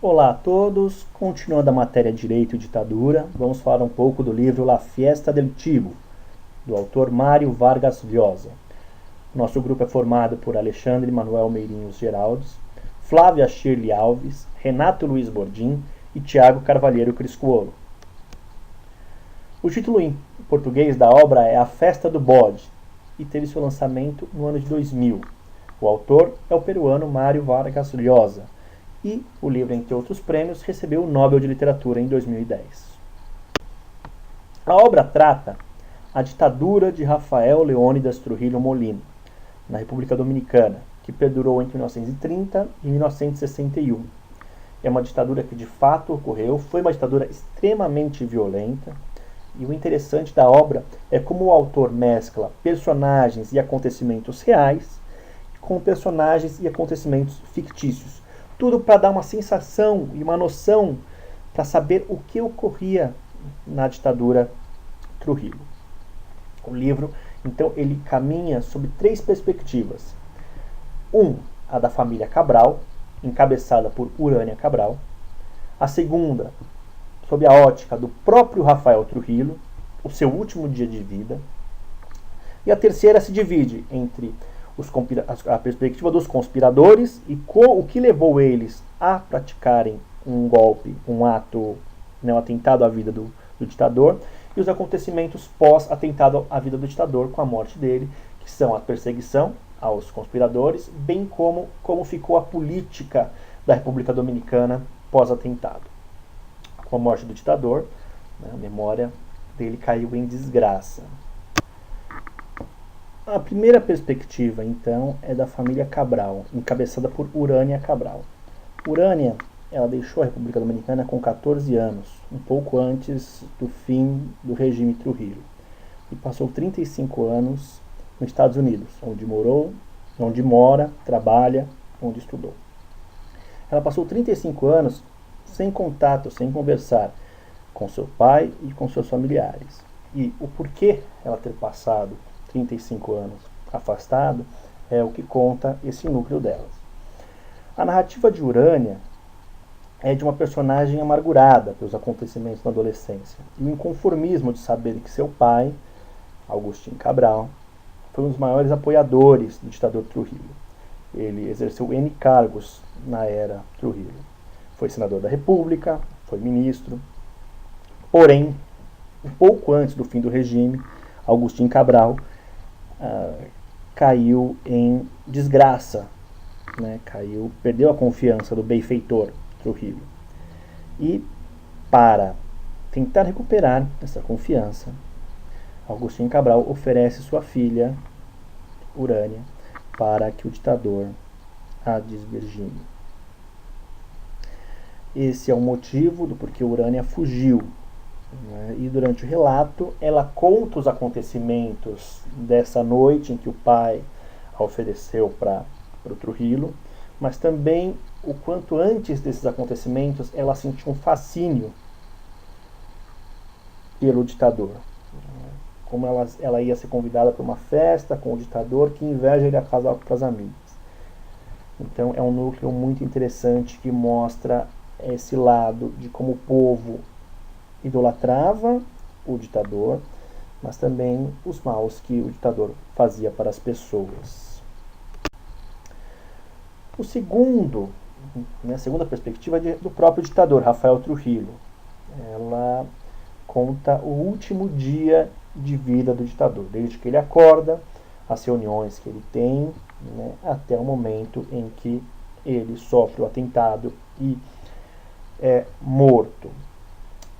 Olá a todos, continuando a matéria Direito e Ditadura, vamos falar um pouco do livro La Fiesta del Chivo, do autor Mário Vargas Llosa. Nosso grupo é formado por Alexandre Manuel Meirinhos Geraldes, Flávia Shirley Alves, Renato Luiz Bordim e Tiago Carvalheiro Criscuolo. O título em português da obra é A Festa do Bode e teve seu lançamento no ano de 2000. O autor é o peruano Mário Vargas Llosa, e o livro, entre outros prêmios, recebeu o Nobel de Literatura em 2010. A obra trata a ditadura de Rafael Leônidas Trujillo Molina, na República Dominicana, que perdurou entre 1930 e 1961. É uma ditadura que de fato ocorreu, foi uma ditadura extremamente violenta, e o interessante da obra é como o autor mescla personagens e acontecimentos reais com personagens e acontecimentos fictícios. Tudo para dar uma sensação e uma noção para saber o que ocorria na ditadura Trujillo. O livro, então, ele caminha sob três perspectivas. A da família Cabral, encabeçada por Urânia Cabral. A segunda, sob a ótica do próprio Rafael Trujillo, o seu último dia de vida. E a terceira se divide entre a perspectiva dos conspiradores e o que levou eles a praticarem um golpe, um ato, um atentado à vida do ditador, e os acontecimentos pós-atentado à vida do ditador com a morte dele, que são a perseguição aos conspiradores, bem como ficou a política da República Dominicana pós-atentado. Com a morte do ditador, a memória dele caiu em desgraça. A primeira perspectiva, então, é da família Cabral, encabeçada por Urânia Cabral. Urânia, ela deixou a República Dominicana com 14 anos, um pouco antes do fim do regime Trujillo, e passou 35 anos nos Estados Unidos, onde mora, trabalha, onde estudou. Ela passou 35 anos sem contato, sem conversar com seu pai e com seus familiares. E o porquê ela ter passado 35 anos afastado é o que conta esse núcleo delas. A narrativa de Urânia é de uma personagem amargurada pelos acontecimentos na adolescência e o inconformismo de saber que seu pai, Agustín Cabral, foi um dos maiores apoiadores do ditador Trujillo. Ele exerceu N cargos na era Trujillo. Foi senador da República, foi ministro. Porém, um pouco antes do fim do regime, Agustín Cabral caiu em desgraça, perdeu a confiança do benfeitor Trujillo. E para tentar recuperar essa confiança, Agustín Cabral oferece sua filha, Urânia, para que o ditador a desvirgine. Esse é o motivo do porquê Urânia fugiu. E durante o relato, ela conta os acontecimentos dessa noite em que o pai a ofereceu para o Trujillo, mas também o quanto antes desses acontecimentos ela sentiu um fascínio pelo ditador. Como ela ia ser convidada para uma festa com o ditador, que inveja ele a casar com as amigas. Então é um núcleo muito interessante que mostra esse lado de como o povo idolatrava o ditador, mas também os maus que o ditador fazia para as pessoas. A segunda perspectiva é do próprio ditador, Rafael Trujillo. Ela conta o último dia de vida do ditador, desde que ele acorda, as reuniões que ele tem, até o momento em que ele sofre o atentado e é morto.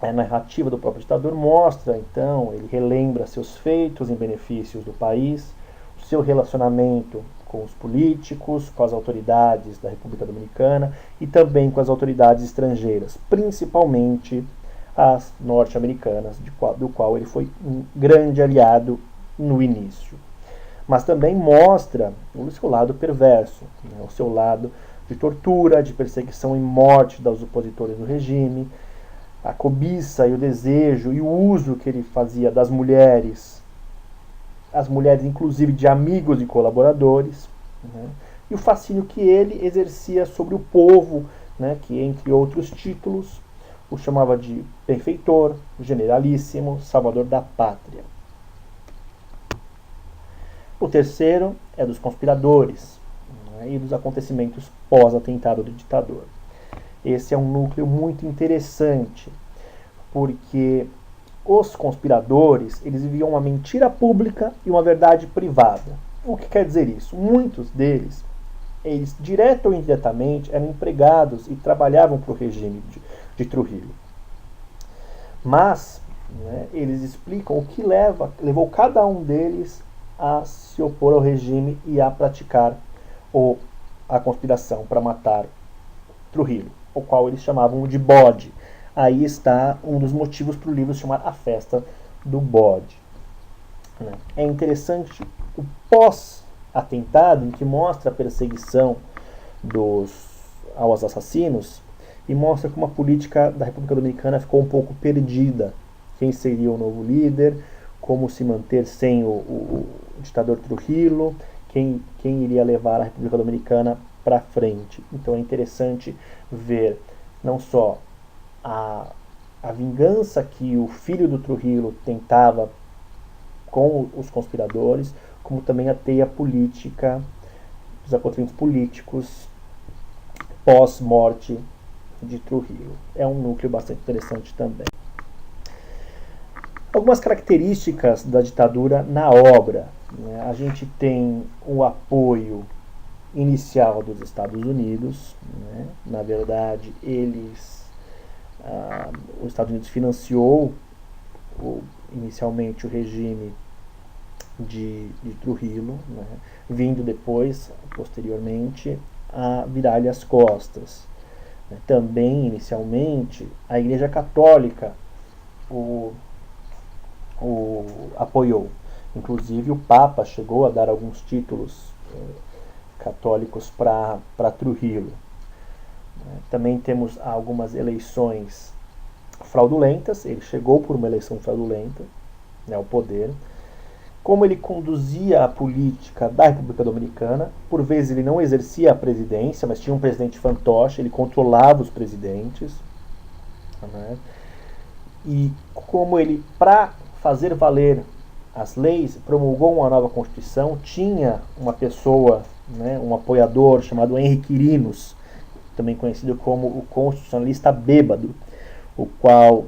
A narrativa do próprio ditador mostra, então, ele relembra seus feitos em benefício do país, o seu relacionamento com os políticos, com as autoridades da República Dominicana e também com as autoridades estrangeiras, principalmente as norte-americanas, do qual ele foi um grande aliado no início. Mas também mostra o seu lado perverso, o seu lado de tortura, de perseguição e morte dos opositores do regime, a cobiça e o desejo e o uso que ele fazia das mulheres, as mulheres inclusive de amigos e colaboradores, e o fascínio que ele exercia sobre o povo né, que entre outros títulos o chamava de benfeitor, generalíssimo, salvador da pátria. O terceiro é dos conspiradores, né, e dos acontecimentos pós-atentado do ditador. Esse é um núcleo muito interessante, porque os conspiradores, eles viviam uma mentira pública e uma verdade privada. O que quer dizer isso? Muitos deles, eles, direto ou indiretamente, eram empregados e trabalhavam para o regime de Trujillo. Mas, né, eles explicam o que levou cada um deles a se opor ao regime e a praticar a conspiração para matar Trujillo, o qual eles chamavam de bode. Aí está um dos motivos para o livro se chamar A Festa do Bode. É interessante o pós-atentado, em que mostra a perseguição aos assassinos e mostra como a política da República Dominicana ficou um pouco perdida. Quem seria o novo líder, como se manter sem o ditador Trujillo, quem iria levar a República Dominicana para frente. Então é interessante ver não só a vingança que o filho do Trujillo tentava com os conspiradores, como também a teia política, os acontecimentos políticos pós-morte de Trujillo. É um núcleo bastante interessante também. Algumas características da ditadura na obra. Né? A gente tem o apoio inicial dos Estados Unidos. Né? Na verdade, os Estados Unidos financiou inicialmente o regime de Trujillo, né? Vindo depois, posteriormente, a virar-lhe as costas. Também, inicialmente, a Igreja Católica o apoiou. Inclusive, o Papa chegou a dar alguns títulos católicos para Trujillo. Também temos algumas eleições fraudulentas. Ele chegou por uma eleição fraudulenta, né, ao poder. Como ele conduzia a política da República Dominicana, por vezes ele não exercia a presidência, mas tinha um presidente fantoche, ele controlava os presidentes. Né? E como ele, para fazer valer as leis, promulgou uma nova Constituição, tinha uma pessoa, né, um apoiador chamado Henry Quirinos, também conhecido como o constitucionalista bêbado, o qual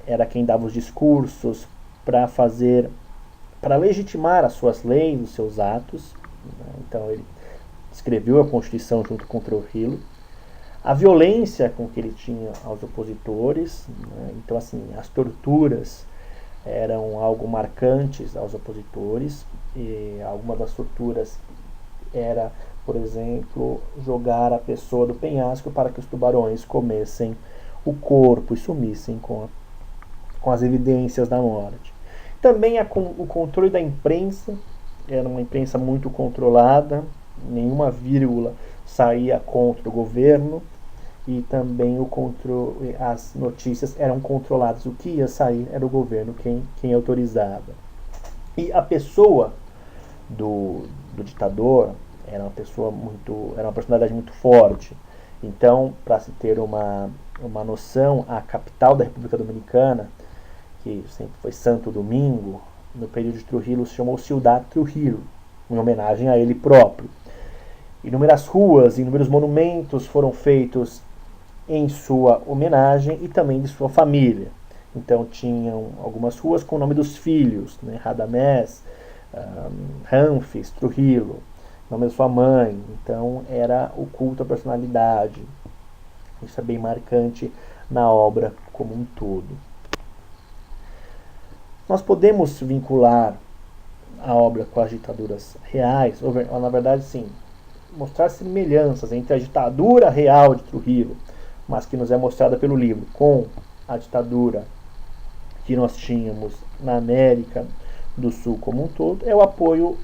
era quem dava os discursos para legitimar as suas leis, os seus atos. Então ele escreveu a Constituição junto com Trujillo. A violência com que ele tinha aos opositores, né? Então assim, as torturas eram algo marcantes aos opositores, e alguma das torturas era, por exemplo, jogar a pessoa do penhasco para que os tubarões comessem o corpo e sumissem com as evidências da morte. Também o controle da imprensa, era uma imprensa muito controlada, nenhuma vírgula saía contra o governo, e também as notícias eram controladas, o que ia sair era o governo quem autorizava. E a pessoa do ditador era uma personalidade muito forte. Então, para se ter uma noção, a capital da República Dominicana, que sempre foi Santo Domingo, no período de Trujillo se chamou Ciudad Trujillo, em homenagem a ele próprio. Inúmeras ruas, inúmeros monumentos foram feitos em sua homenagem e também de sua família. Então tinham algumas ruas com o nome dos filhos, né? Radamés, Ramfis, Trujillo, nome da sua mãe. Então era o culto à personalidade. Isso é bem marcante na obra como um todo. Nós podemos vincular a obra com as ditaduras reais, ou na verdade sim, mostrar semelhanças entre a ditadura real de Trujillo, mas que nos é mostrada pelo livro, com a ditadura que nós tínhamos na América do Sul como um todo, é o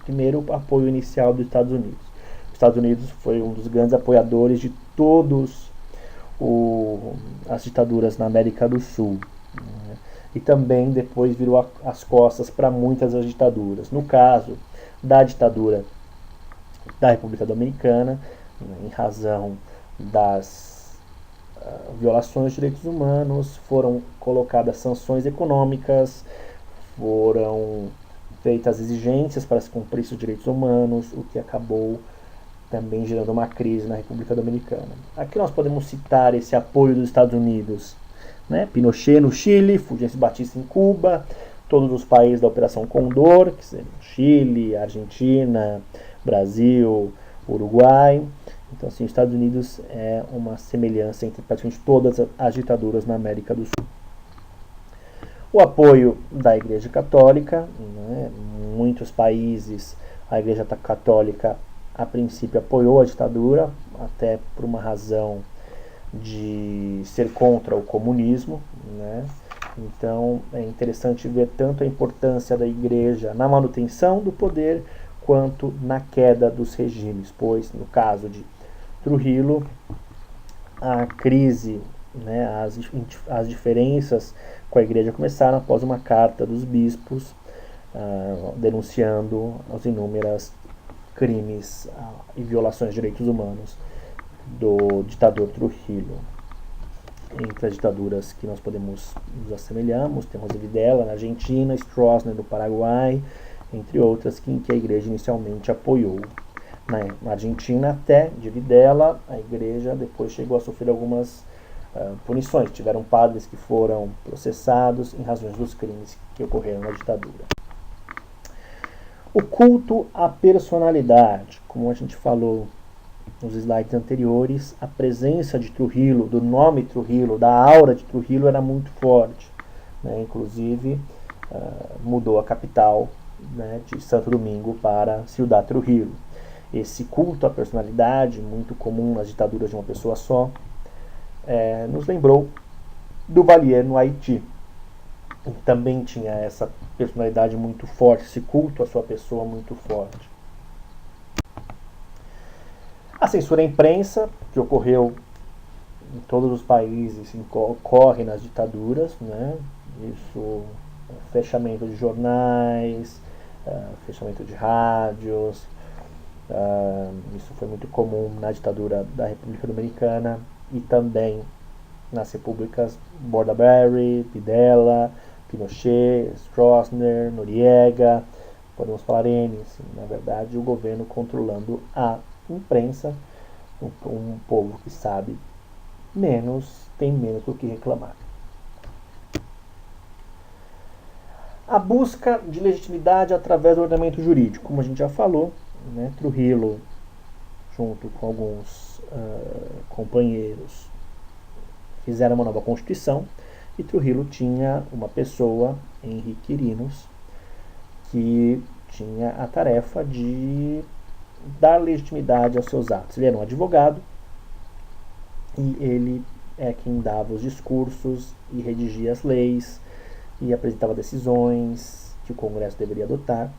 primeiro apoio inicial dos Estados Unidos. Os Estados Unidos foi um dos grandes apoiadores de todas as ditaduras na América do Sul. Né? E também depois virou as costas para muitas das ditaduras. No caso da ditadura da República Dominicana, né, em razão das violações de direitos humanos, foram colocadas sanções econômicas, foram feitas exigências para se cumprir os direitos humanos, o que acabou também gerando uma crise na República Dominicana. Aqui nós podemos citar esse apoio dos Estados Unidos, né? Pinochet no Chile, Fulgêncio Batista em Cuba, todos os países da Operação Condor, que seriam Chile, Argentina, Brasil, Uruguai. Então, assim, os Estados Unidos é uma semelhança entre praticamente todas as ditaduras na América do Sul. O apoio da Igreja Católica, né? Em muitos países a Igreja Católica a princípio apoiou a ditadura, até por uma razão de ser contra o comunismo, né? Então é interessante ver tanto a importância da Igreja na manutenção do poder quanto na queda dos regimes, pois no caso de Trujillo, a crise, né, as diferenças com a Igreja começaram após uma carta dos bispos denunciando as inúmeras crimes e violações de direitos humanos do ditador Trujillo. Entre as ditaduras que nós podemos nos assemelhamos, temos Videla na Argentina, Stroessner no Paraguai, entre outras que a Igreja inicialmente apoiou. Na Argentina, até de Videla, a Igreja depois chegou a sofrer algumas punições. Tiveram padres que foram processados em razão dos crimes que ocorreram na ditadura. O culto à personalidade, como a gente falou nos slides anteriores, a presença de Trujillo, do nome Trujillo, da aura de Trujillo era muito forte, né? Inclusive mudou a capital, né, de Santo Domingo para Ciudad Trujillo. Esse culto à personalidade, muito comum nas ditaduras de uma pessoa só, nos lembrou do Duvalier no Haiti. Também tinha essa personalidade muito forte, esse culto à sua pessoa muito forte. A censura à imprensa, que ocorreu em todos os países, ocorre nas ditaduras, né? Isso, fechamento de jornais, fechamento de rádios, isso foi muito comum na ditadura da República Dominicana e também nas repúblicas Bordaberry, Videla, Pinochet, Stroessner, Noriega, podemos falar N, assim, na verdade o governo controlando a imprensa, um povo que sabe menos, tem menos do que reclamar. A busca de legitimidade através do ordenamento jurídico, como a gente já falou, né, Trujillo, junto com alguns companheiros, fizeram uma nova constituição, e Trujillo tinha uma pessoa, Henrique Quirinos, que tinha a tarefa de dar legitimidade aos seus atos. Ele era um advogado e ele é quem dava os discursos e redigia as leis e apresentava decisões que o Congresso deveria adotar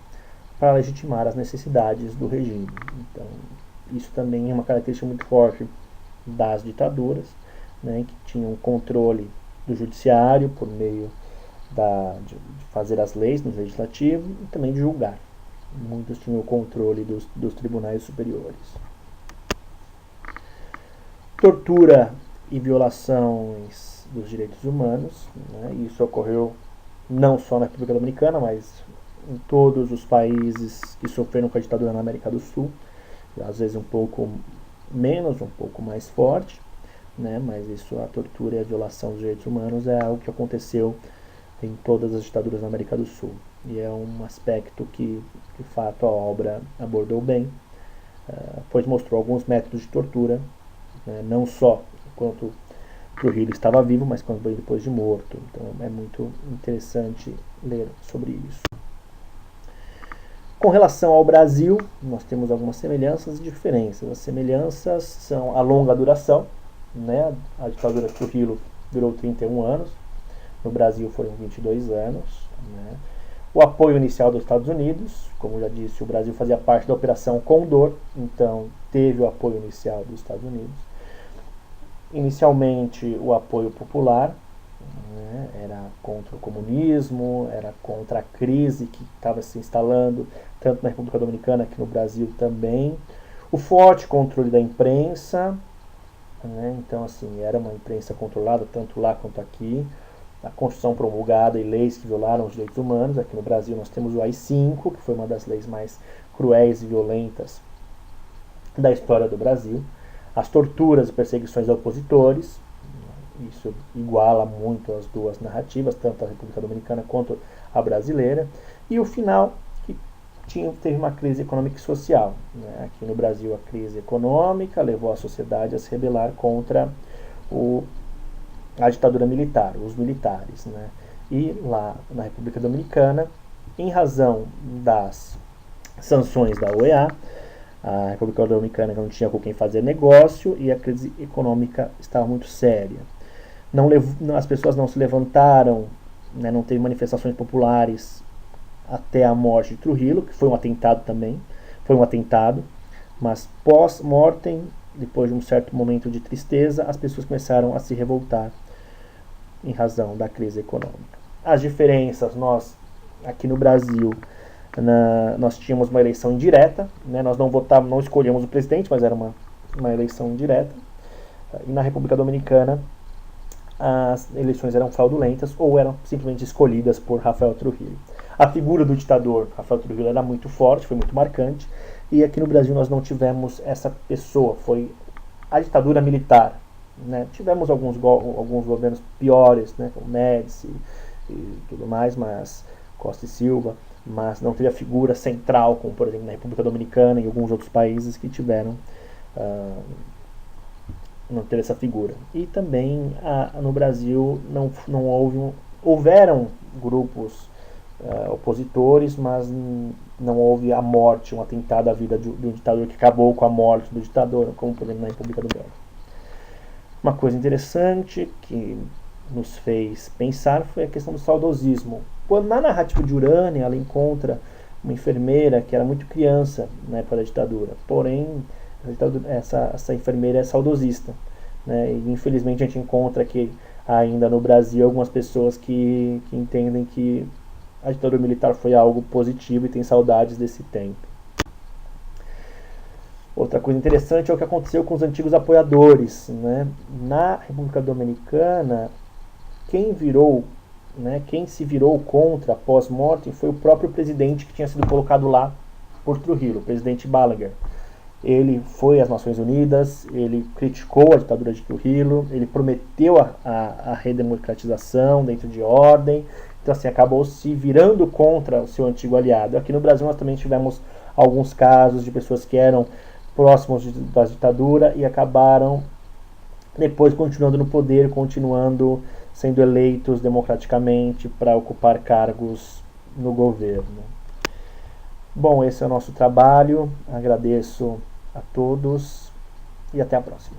para legitimar as necessidades do regime. Então, isso também é uma característica muito forte das ditaduras, né, que tinham controle do judiciário por meio de fazer as leis no legislativo e também de julgar. Muitos tinham o controle dos tribunais superiores. Tortura e violações dos direitos humanos, né, isso ocorreu não só na República Dominicana, mas em todos os países que sofreram com a ditadura na América do Sul, às vezes um pouco menos, um pouco mais forte, né, mas isso, a tortura e a violação dos direitos humanos é algo que aconteceu em todas as ditaduras na América do Sul. E é um aspecto que, de fato, a obra abordou bem, pois mostrou alguns métodos de tortura, né, não só enquanto Trujillo estava vivo, mas também depois de morto. Então é muito interessante ler sobre isso. Com relação ao Brasil, nós temos algumas semelhanças e diferenças. As semelhanças são a longa duração, né? A ditadura de Trujillo durou 31 anos, no Brasil foram 22 anos. Né? O apoio inicial dos Estados Unidos, como já disse, o Brasil fazia parte da Operação Condor, então teve o apoio inicial dos Estados Unidos. Inicialmente o apoio popular, né, era contra o comunismo, era contra a crise que estava se instalando tanto na República Dominicana que no Brasil também. O forte controle da imprensa, né? Então, assim, era uma imprensa controlada tanto lá quanto aqui. A Constituição promulgada e leis que violaram os direitos humanos. Aqui no Brasil nós temos o AI-5, que foi uma das leis mais cruéis e violentas da história do Brasil. As torturas e perseguições a opositores. Isso iguala muito as duas narrativas, tanto a República Dominicana quanto a brasileira. E o final, que teve uma crise econômica e social, né? Aqui no Brasil a crise econômica levou a sociedade a se rebelar contra a ditadura militar, os militares, né? E lá na República Dominicana, em razão das sanções da OEA, a República Dominicana não tinha com quem fazer negócio e a crise econômica estava muito séria. As pessoas não se levantaram, né, não teve manifestações populares até a morte de Trujillo, que foi um atentado também, mas pós-mortem, depois de um certo momento de tristeza, as pessoas começaram a se revoltar em razão da crise econômica. As diferenças, nós aqui no Brasil, nós tínhamos uma eleição indireta, né, nós não escolhemos o presidente, mas era uma eleição indireta, e na República Dominicana as eleições eram fraudulentas ou eram simplesmente escolhidas por Rafael Trujillo. A figura do ditador Rafael Trujillo era muito forte, foi muito marcante, e aqui no Brasil nós não tivemos essa pessoa, foi a ditadura militar, né? Tivemos alguns governos piores, né, como Médici e tudo mais, mas Costa e Silva, mas não teve a figura central, como por exemplo na República Dominicana e alguns outros países que tiveram não teve essa figura. E também no Brasil houveram grupos opositores, mas não houve a morte, um atentado à vida do ditador que acabou com a morte do ditador, como por exemplo na República do Brasil. Uma coisa interessante que nos fez pensar foi a questão do saudosismo. Quando na narrativa de Urânia ela encontra uma enfermeira que era muito criança na época da ditadura, porém essa enfermeira é saudosista, né? E infelizmente a gente encontra aqui ainda no Brasil algumas pessoas que entendem que a ditadura militar foi algo positivo e tem saudades desse tempo. Outra coisa interessante é o que aconteceu com os antigos apoiadores, né? Na República Dominicana, quem se virou contra pós-mortem foi o próprio presidente que tinha sido colocado lá por Trujillo, o presidente Balaguer. Ele foi às Nações Unidas, ele criticou a ditadura de Trujillo, ele prometeu a redemocratização dentro de ordem, então assim, acabou se virando contra o seu antigo aliado. Aqui no Brasil nós também tivemos alguns casos de pessoas que eram próximos da ditadura e acabaram depois continuando no poder, continuando sendo eleitos democraticamente para ocupar cargos no governo. Bom, esse é o nosso trabalho. Agradeço a todos e até a próxima.